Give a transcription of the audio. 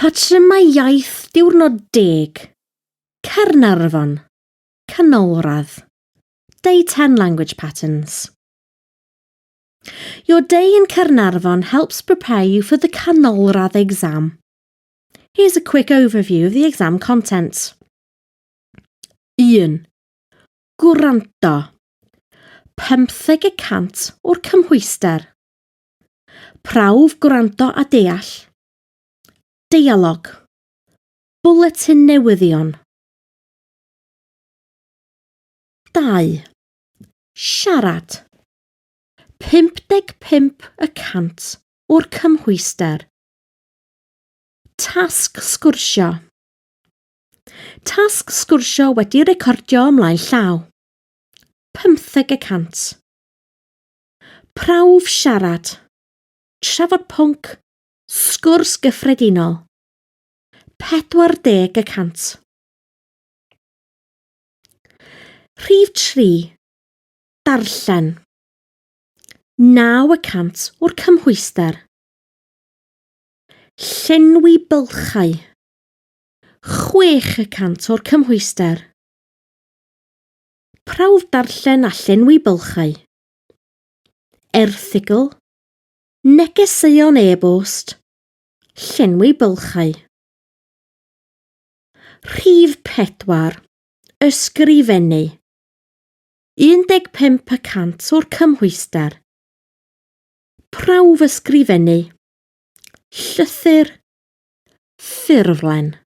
Patrymau iaith diwrnod 10, Caernarfon, canolradd, Day 10 language patterns. Your day in Caernarfon helps prepare you for the canolradd exam. Here's a quick overview of the exam content. 1. Gwranto, 50% o'r cymhwyster. Prawf gwranto a deall. Dialog, bwletin newyddion. 2. Siarad, 55% o'r cymhwyster. Tasg sgwrsio. Tasg sgwrsio wedi recordio ymlaen llaw. 50%. Prawf siarad. Trafod pwnc. Sgwrs gyffredinol. 40%. Rhif 3. Darllen. 9% o'r cymhwyster. Llenwi bylchau. 6% o'r cymhwyster. Prawf darllen a llenwi bylchau. Erthygl. Negeseuon e-bost. Llenwi bylchau. Rhif 4. Ysgrifennu. 15% o'r cymhwyster. Prawf ysgrifennu. Llythyr. Ffurflen.